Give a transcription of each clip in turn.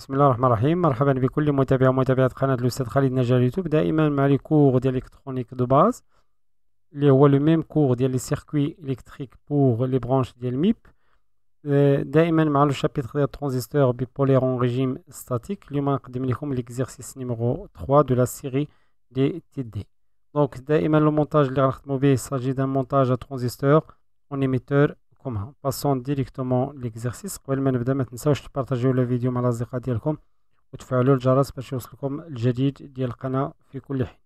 بسم الله الرحمن الرحيم. مرحبا بكل متابع ومتابعة قناة الأستاذ خالد نجار يوتيوب. دائما مع لي كور ديال الكترونيك دو باز اللي هو لو ميم كور ديال لي سيركوي الكتريك بور لي برانش ديال ميب. دائما مع لو شابيتر ديال ترانزستور بيبولير اون ريجيم ستاتيك. اليوم نقدم لكم ليكزيرسيس نيميرو 3 دو لا سيري دي تي دي. دونك دائما لو مونتاج اللي غنخدمو به s'agit d'un montage à transistor en émetteur commun. Passons directement l'exercice. قبل ما نبدا ما تنساوش تبارطاجيو الفيديو مع الاصدقاء ديالكم وتفعلوا الجرس باش يوصلكم الجديد ديال القناة في كل حين.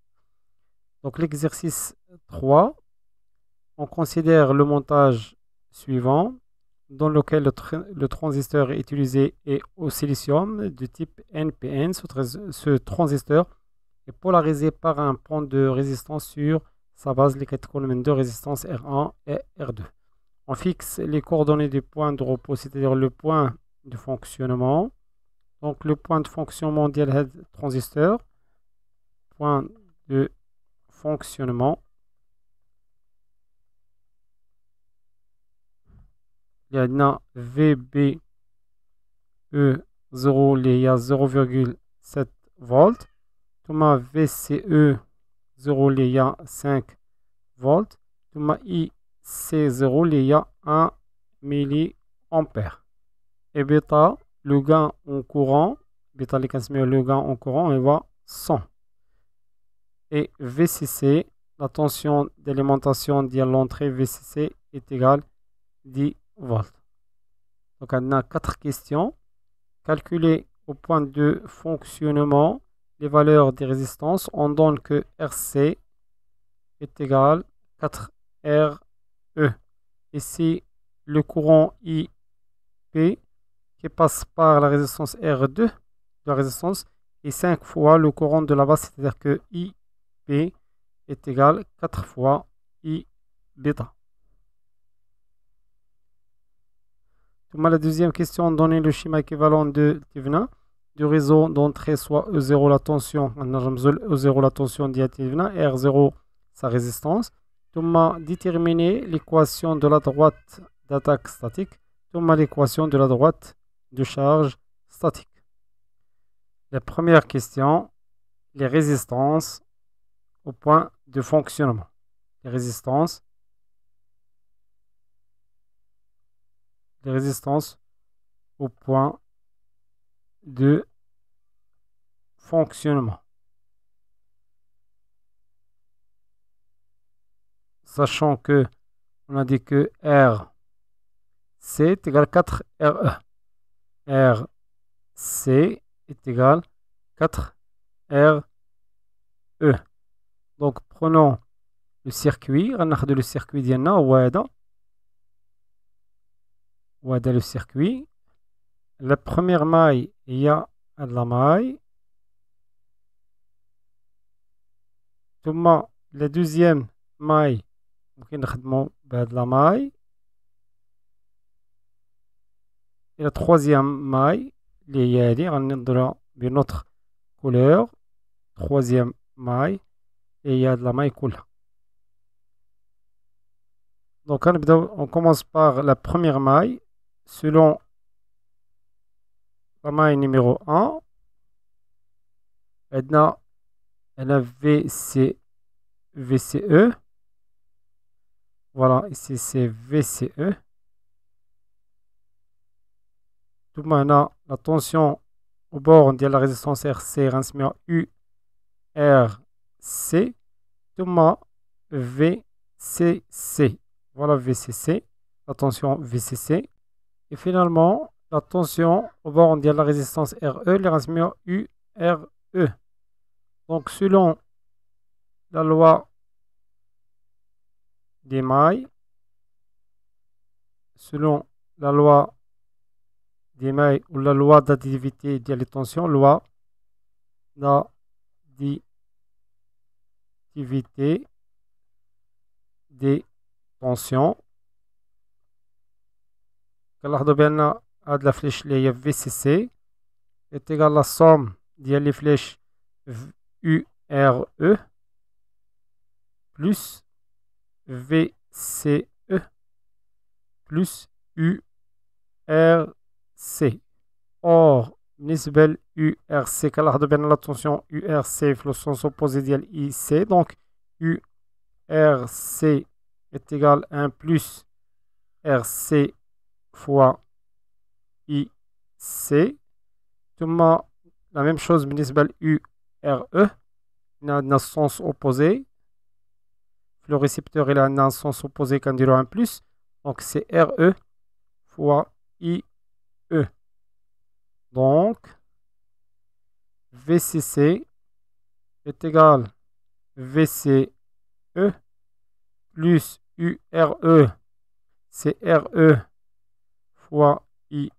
Donc l'exercice 3, on considère le montage suivant dans lequel le transistor utilisé est au silicium de type NPN. Ce transistor est polarisé par un point de résistance sur sa base, les quatre colonnes de résistance R1 et R2. On fixe les coordonnées du point de repos, c'est-à-dire le point de fonctionnement. Donc le point de fonctionnement du transistor, point de fonctionnement. Il y a VBE 0, il y a 0,7 volts. Thomas VCE 0, il y a 5 volts. Thomas IC0, il y a 1 milliampère. Et bêta, le gain en courant, bêta les 15 000, le gain en courant, il va 100. Et VCC, la tension d'alimentation de l'entrée VCC est égale 10 volts. Donc on a 4 questions. Calculer au point de fonctionnement les valeurs des résistances. On donne que RC est égal 4 RE. Ici, le courant IP qui passe par la résistance R2, la résistance, est 5 fois le courant de la base, c'est-à-dire que IP est égal 4 fois I bêta. La deuxième question, donner le schéma équivalent de Tivna du réseau d'entrée, soit E0 la tension, E0 la tension de Tivna, R0 sa résistance. Déterminer l'équation de la droite d'attaque statique, l'équation de la droite de charge statique. La première question, les résistances au point de fonctionnement. Les résistances au point de fonctionnement. Sachant que on a dit que RC est égal à 4 RE. RC est égal à 4 RE. Donc prenons le circuit. On a le circuit ديالنا هو هذا. وهذا le circuit. La première maille, il y a la maille. ثم la deuxième maille, ممكن نخدمو بهاد la maille. Et la troisième maille, اللي هي هادي غنضربها بنوتر couleur. Troisième maille, et il y a de la maille كلها. Donc on commence par la première maille. Selon la maille numéro 1, elle a VCE. Voilà, ici c'est VCE. Tout maintenant, la tension au bord de la résistance RC transmet URC. Tout VCC. Voilà VCC. La tension VCC. Et finalement, la tension au bord de la résistance RE, les transmet URE. Donc, selon la loi des mailles, ou la loi d'additivité de la tension, loi d'additivité des tensions, كنلاحظوا بأن هاد لا فليش اللي هي VCC est égal à la somme ديال لي فليش URE plus VCE plus URC. Or, بالنسبة ل URC كنلاحظوا بأن لا tension URC في le sens opposé ديال IC donc URC est égal à 1 plus RC fois IC ثم la même chose بالنسبة ل URE عندنا sens opposé le récepteur il a un sens opposé كنديرو 1 plus donc c'est RE fois IE donc VCC est égal VCE plus URE, c'est RE fois IE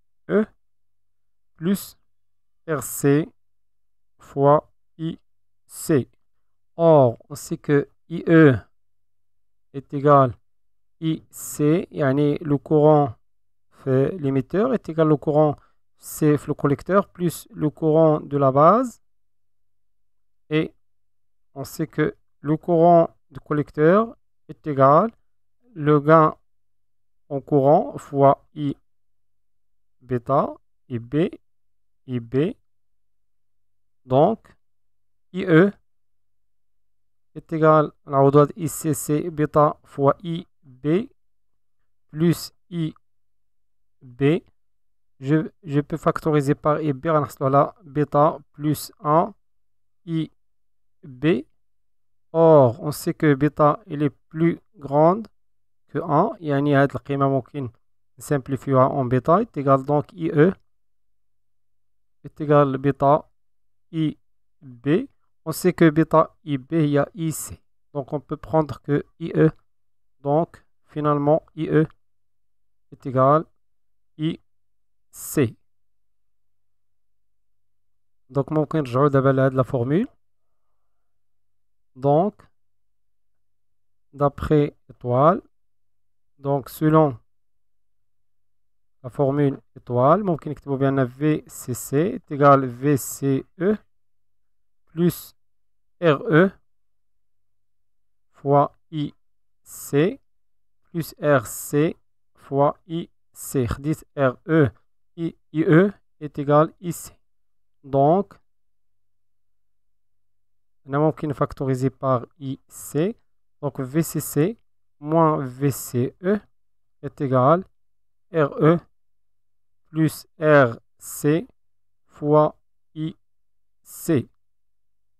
plus RC fois IC. Or, on sait que IE est égal IC, yani le courant fait l'émetteur est égal au courant C le collecteur plus le courant de la base. Et on sait que le courant du collecteur est égal le gain en courant fois I bêta, IB. Donc, IE est égal à la hauteur ICC bêta fois IB plus IB. Je peux factoriser par IB, là, bêta plus 1 IB. Or, on sait que bêta elle est plus grande que 1. يعني هاد القيمة ممكن نسمبليفيوها en bêta est égal donc IE est égal bêta IB. On sait que bêta IB il y a IC. Donc on peut prendre que IE. Donc finalement IE est égal IC. Donc ممكن نرجعو دابا لهاد la formule. Donc d'après étoile, donc selon la formule étoile, ممكن نكتبو بأن VCC est égal VCE plus RE fois IC plus RC fois IC. خديت RE IE est égal IC. Donc on a ممكن factoriser par IC. Donc VCC moins VCE est égal RE plus RC fois IC.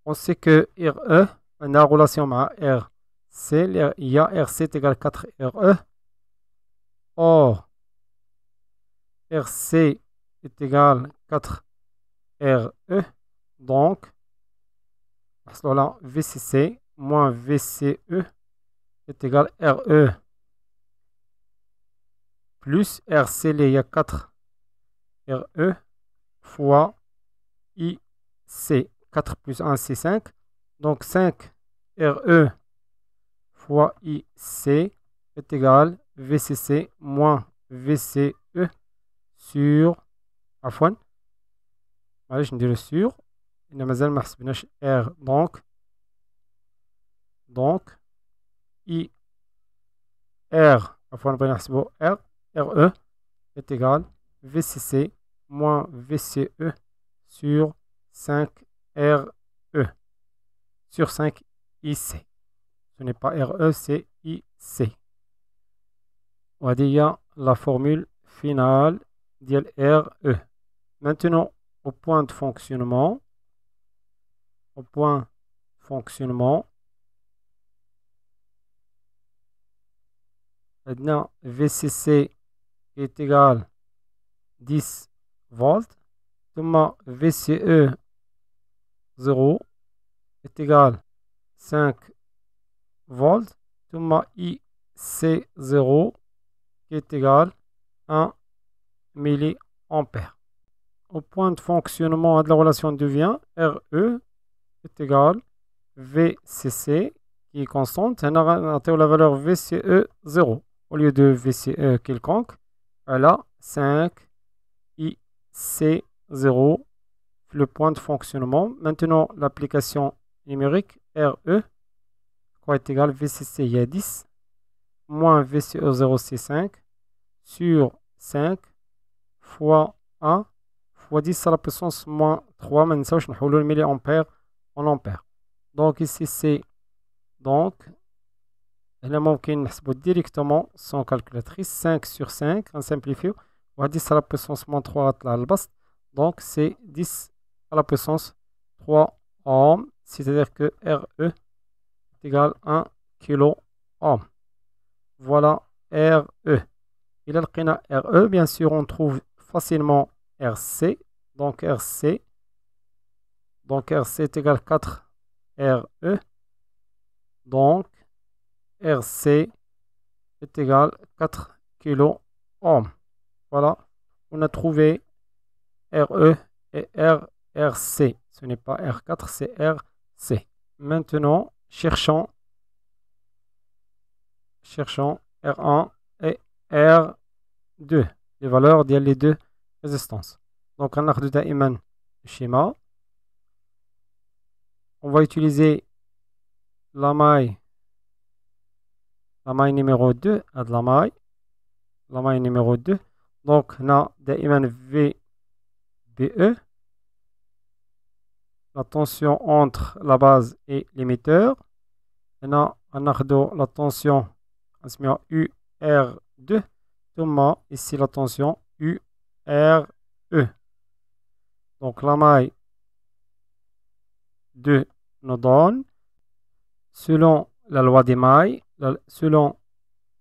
On sait que RE, on a une relation avec RC. Il y a RC est égal à 4 RE. Or, RC est égal à 4 RE. Donc, là, VCC moins VCE est égal à RE plus RC, il y a 4 RE fois IC. 4 plus 1, c'est 5. Donc 5 RE fois IC est égal VCC moins VCE sur عفوا معليش نديرو sur إن مازال ما حسبناش R donc I R عفوا بغينا نحسبو R RE est égal VCC moins VCE sur 5 RE sur 5 IC. Ce n'est pas RE, c'est IC. وهذه la formule finale ديال RE. Maintenant, au point de fonctionnement, maintenant VCC est égal 10 volts, ثم VCE 0 est égal 5 volts, ثم IC0 qui est égal 1 milliampère. Au point de fonctionnement de la relation devient RE est égal VCC qui est constante. On a la valeur VCE 0 au lieu de VCE quelconque. Voilà 5 IC0 le point de fonctionnement. Maintenant l'application numérique RE quoi est égal VCC il y a 10 moins VCE 0 c'est 5 sur 5 fois 1 fois 10 à la puissance moins 3. ما ننساوش نحولوا الملي أمبير en ampères. Donc ici c'est donc هنا ممكن نحسبوا directement sans calculatrice. 5 sur 5 نسمبليفيو و 10 à la puissance moins 3 غطلع البسط. Donc c'est 10 à la puissance 3 ohms, c'est-à-dire que RE est égal à 1 kilo ohm. Voilà RE. Il a le RE, bien sûr, on trouve facilement RC. Donc RC est égal à 4 RE. Donc RC est égal à 4 kilo ohm. Voilà, on a trouvé RE et RC. Ce n'est pas R4, c'est RC. Maintenant, cherchons R1 et R2, les valeurs des deux résistances. Donc, on a le schéma. On va utiliser la maille numéro 2 à la maille numéro 2. Donc, on a VBE, la tension entre la base et l'émetteur. On a la tension UR2, ici la tension URE. Donc la maille 2 nous donne, selon la loi des mailles, selon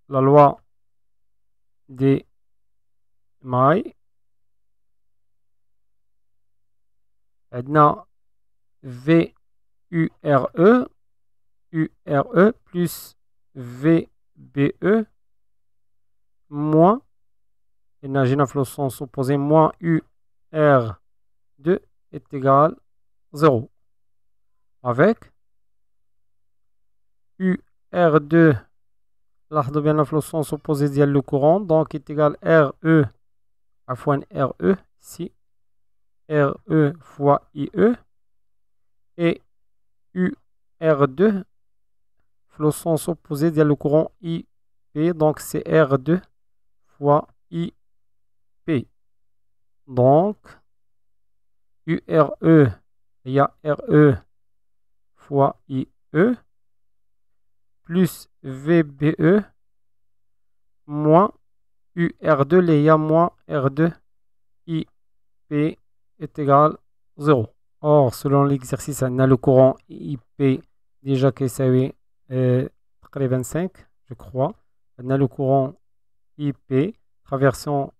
la loi des mailles, on a VURE plus VBE moins, et j'ai un flot sens opposé, moins UR2 est égal à 0. Avec UR2, là, bien le flot sens opposé de le courant, donc est égal à RE à fois RE, ici, RE fois IE, et UR2, flot sens opposé de le courant IP, donc c'est R2 fois IP. Donc, URE, il y a RE fois IE, plus VBE, moins UR2, il y a moins R2, IP est égal à 0. Or, selon l'exercice, on a le courant IP déjà qui est 25, je crois. On a le courant IP traversant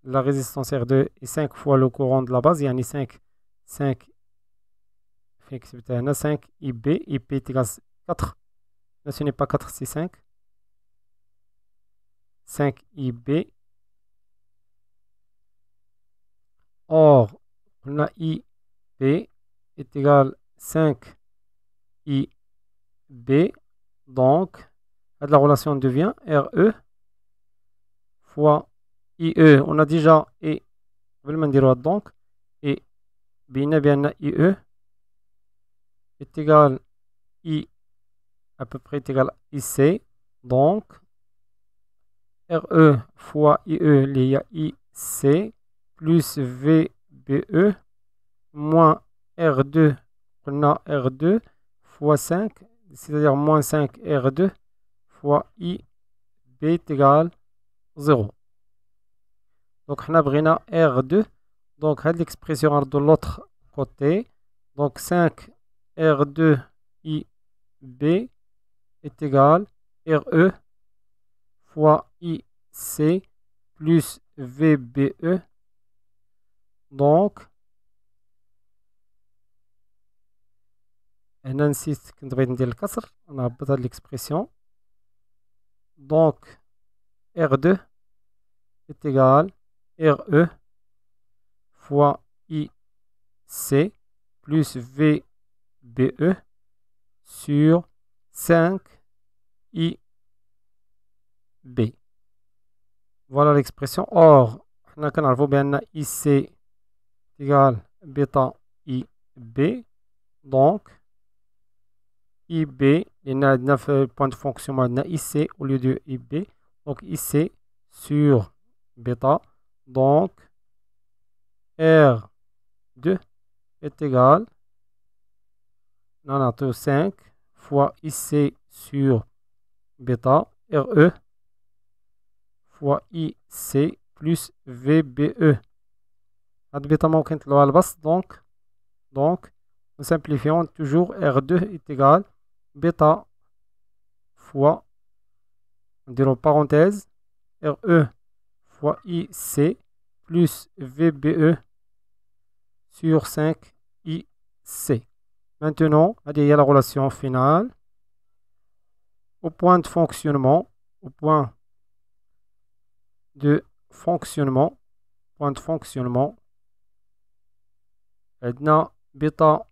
la résistance R2 est 5 fois le courant de la base. Il y a 5 IB. IP est égal à 4. Là, ce n'est pas 4, c'est 5. 5 IB. Or, on a IP est égal à 5 IB. Donc, la relation devient RE fois IE. On a déjà et donc et bien IE est égal I à peu près est égal à IC. Donc RE fois IE, il y a IC plus VBE moins R2, on a R2 fois 5, c'est-à-dire moins 5 R2 fois IB est égal à 0. Donc, on a R2. Donc, l'expression de l'autre côté. Donc, 5 R2 IB est égal à RE fois IC plus VBE. Donc, on insiste qu'on doit dire le casser. On a besoin de l'expression. Donc, R2 est égal à RE fois IC plus VBE sur 5 IB. Voilà l'expression. Or, on a bien IC égal bêta IB. Donc, IB, il y a 9 points de fonction IC au lieu de IB. Donc, IC sur bêta. Donc, R2 est égal à 5 fois IC sur bêta RE fois IC plus VBE. هاد بيتا ممكن تطلعوا على البسط donc nous simplifions toujours R2 est égal bêta fois on dirait parenthèse RE fois IC plus VBE sur 5 IC. Maintenant, il y a la relation finale. Au point de fonctionnement, on a bêta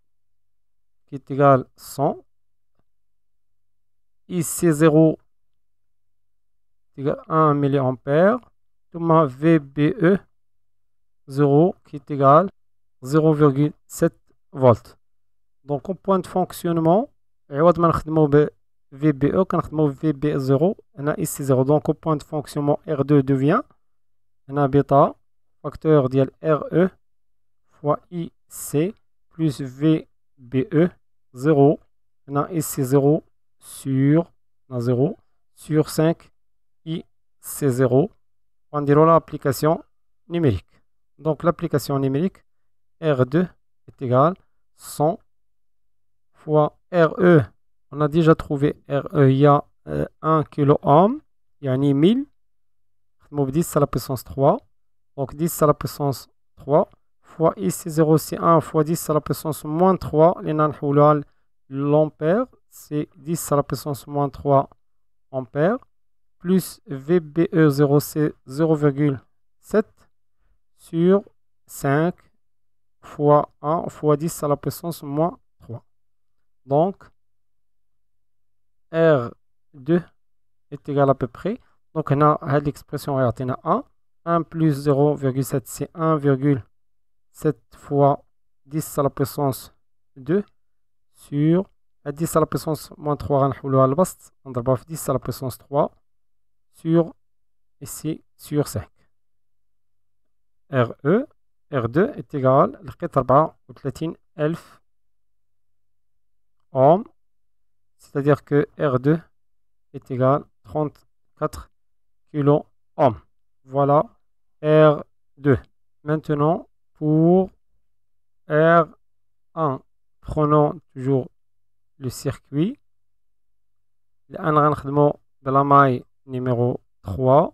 qui est égal 100, IC0 est égal 1 mA, thomas VBE 0 qui est égal 0,7 volts. Donc au point de fonctionnement, عوض ما نخدمو ب VBE كنخدمو ب VB0 هنا IC0. Donc au point de fonctionnement R2 devient هنا bêta facteur ديال RE fois IC plus VBE 0 هنا IC0 sur 0 sur 5 IC0. On dirait l'application numérique. Donc l'application numérique R2 est égal 100 fois RE. On a déjà trouvé RE, il y a 1 kilo-ohm, il y a 1000, 10 à la puissance 3. Donc 10 à la puissance 3 fois ici 0 c'est 1 fois 10 à la puissance moins 3. L'ampère, c'est 10 à la puissance moins 3 ampères. Plus VBE 0 c'est 0,7 sur 5 fois 1 fois 10 à la puissance moins 3. Donc, R2 est égal à peu près. Donc, on a l'expression 1 plus 0,7, c'est 1,7 fois 10 à la puissance 2 sur 10 à la puissance moins 3. On va 10 à la puissance 3 sur ici sur 5. R2 est égal à 34,000 ohms, c'est-à-dire que R2 est égal à 34 kilo ohms. Voilà R2. Maintenant, pour R1, prenons toujours le circuit. الآن la maille numéro 3.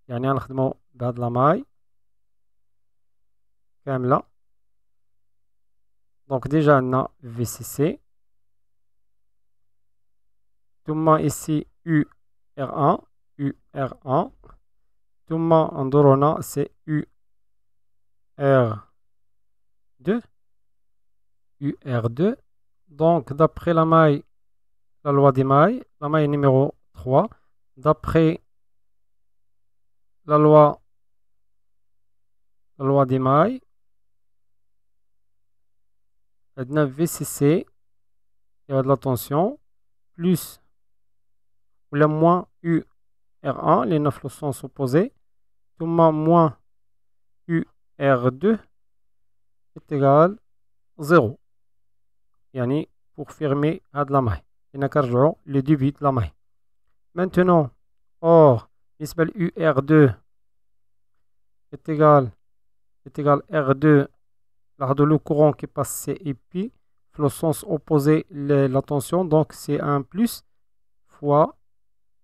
يعني غنخدمو بهاد la maille كاملة. Donc déjà on a VCC. ثم ici UR1. ثم ندور هنا c'est UR2. Donc d'après la maille, la loi des mailles, la maille numéro 3, d'après la loi des mailles, on a VCC, il y a de la tension, plus ou la moins UR1, les 9 sens opposés, moins UR2 est égal à 0. Yani pour fermer la maille. Il y a le début de la maille. Maintenant, or, UR2 est égal R2, le courant qui passe c'est IP, le sens opposé la tension, donc c'est 1 plus fois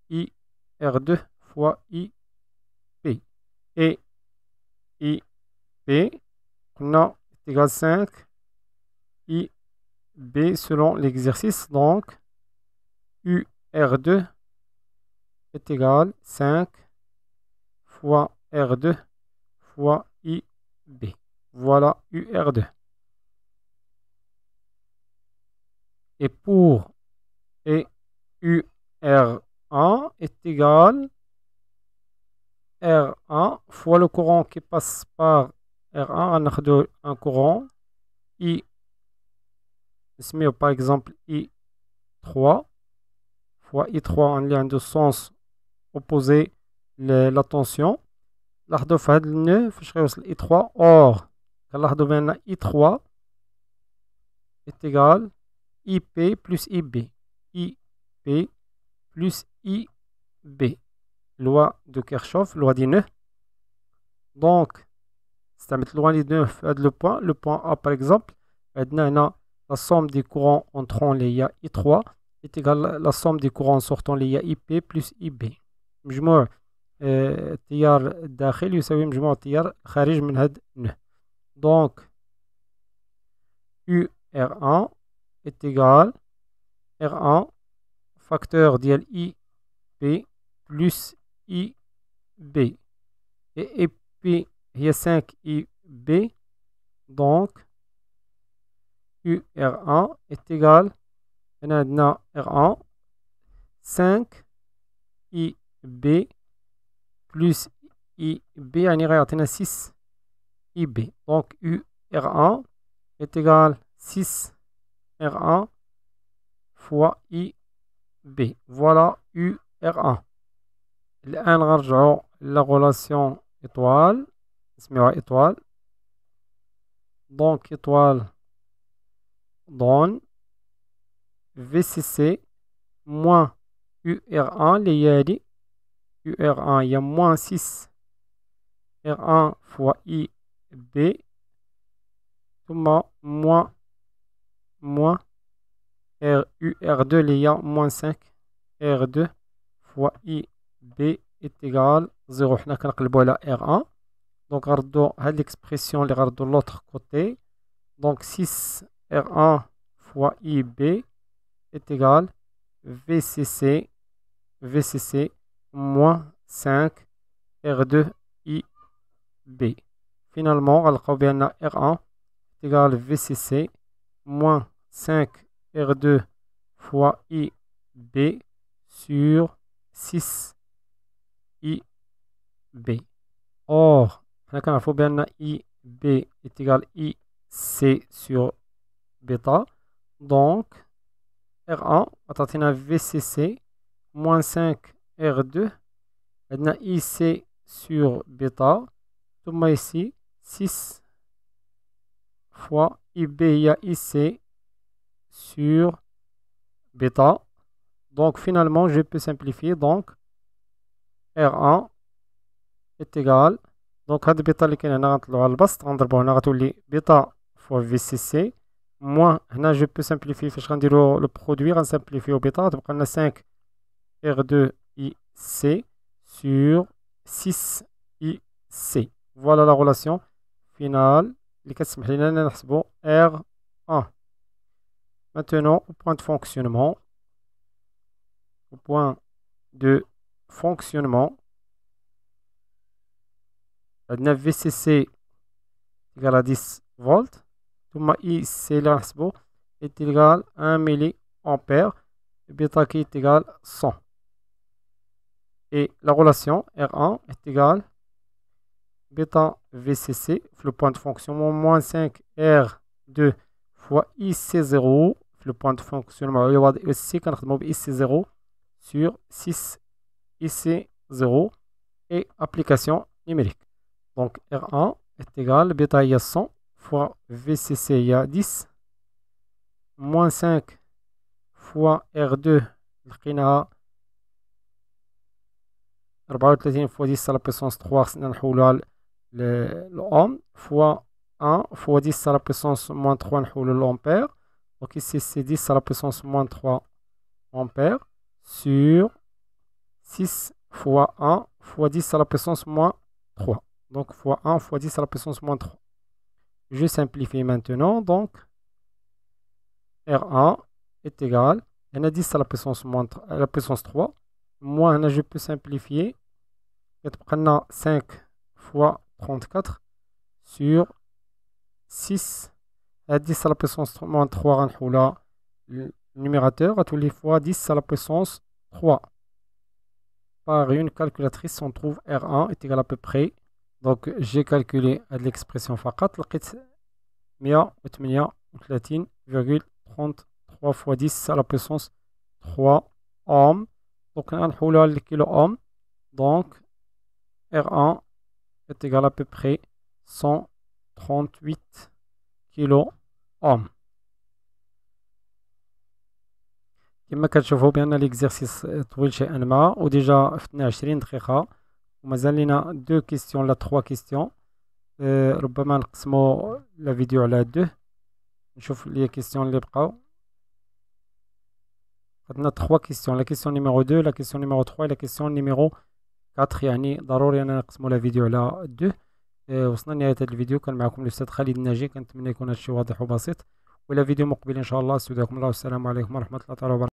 IR2 fois IP. Et IP, on a est égal à 5 IB selon l'exercice, donc UR2 est égal à 5 fois R2 fois IB. Voilà UR2. Et pour UR1 est égal à R1 fois le courant qui passe par R1. On a un courant I, par exemple I3 fois I3, on a un sens opposé la tension. لاحظوا في هاد النو فاش غيوصل اي 3 اور كنلاحظوا بان اي 3 est égal IP plus IB. IP plus IB. Loi de Kirchhoff, loi des nœuds. Donc, c'est la loi des nœuds le point. Le point A, par exemple, la somme des courants entrant les IA I3 est égale à la somme des courants sortant les IA IP plus IB. مجموع التيار الداخل يساوي مجموع التيار الخارج من هاد النœud. Donc, UR1 est égal R1 facteur ديال IP plus IB. Et IP هي 5IB. Donc, UR1 est égal هنا R1 5IB plus IB يعني غيعطينا 6IB. Donc, UR1 est égal 6R1 fois IB. Voilà UR1. الآن غنرجعو la relation étoile. نسميوها étoile. Donc étoile donne VCC moins UR1 اللي هي هادي. UR1 هي moins 6R1 fois IB ثم moins UR2 اللي هي moins 5R2 fois IB est égal 0. حنا كنقلبو على R1. Donc غنردو هاد l'expression اللي غنردو l'autre côté. Donc 6R1 fois IB est égal VCC moins 5R2 IB. Finalement, غنلقاو بأن R1 est égal VCC moins 5R2 fois IB sur 6IB. Or, حنا كنعرفو بأن IB est égal IC sur bêta. Donc, R1 غتعطينا VCC moins 5R2 عندنا IC sur bêta ثم ici 6 fois IB هي IC sur bêta. Donc finalement je peux simplifier. Donc R1 est égal, donc هاد بيتا اللي كاين هنا غنطلعو على البسط غنضربو هنا غتولي بيتا فوا VCC موان هنا جو بو سامبليفي فاش غنديرو لو برودوي غنسامبليفيو بيتا غتبقى لنا 5R2 IC sur 6IC. Voilà la relation finale اللي كتسمح لنا نحسبو R1. Maintenant au point de fonctionnement. Au point de fonctionnement, عندنا VCC égal à 10 volts ثم IC اللي غنحسبو est égal à 1 milliampère bêta qui est égal 100. Et la relation R1 est égale bêta VCC le point de fonctionnement moins 5R2 fois IC0 le point de fonctionnement يعوض IC كنخدمو ب IC0 sur 6 IC0 et application numérique. Donc R1 est égal bêta il y a 100 fois VCC il y a 10 moins 5 fois R2 لقيناها 34 fois 10 à la puissance 3 خصنا نحولوها l'ohm fois 1 fois 10 à la puissance moins 3 نحولو l'ampère. Donc ici c'est 10 à la puissance moins 3 ampères sur 6 fois 1 fois 10 à la puissance moins 3. Donc fois 1 fois 10 à la puissance moins 3. Je simplifie maintenant. Donc R1 est égal à 10 à la puissance moins 3, à la puissance 3. Moi, je peux simplifier. 5 fois 34 sur 6 à 10 à la puissance moins 3. Le numérateur à tous les fois 10 à la puissance 3. Par une calculatrice, on trouve R1 est égal à peu près. Donc j'ai calculé l'expression فقط لقيت 138,33 fois 10 à la puissance 3 ohms. Donc نحولها للكيلو ohm. Donc R1 est égal à peu près 138 كيلو أوم. كما كتشوفوا بأن الإكزرسيس طويل شيئا ما، وديجا فتنا 20 دقيقة ومازال لينا 2 كيستيون لا 3 كيستيون. ربما نقسمو لا فيديو على 2، نشوف لي كيستيون اللي بقاو. عندنا 3 كيستيون، لا كيستيون نيميرو 2، لا كيستيون نيميرو 3 لا كيستيون نيميرو 4. يعني ضروري أننا نقسمو لا فيديو على 2. وصلنا لنهاية هذا الفيديو. كان معكم الأستاذ خالد الناجي، كنتمنى يكون هذا الشيء واضح وبسيط، وإلى فيديو مقبل إن شاء الله. استودعكم الله والسلام عليكم ورحمة الله تعالى وبركاته.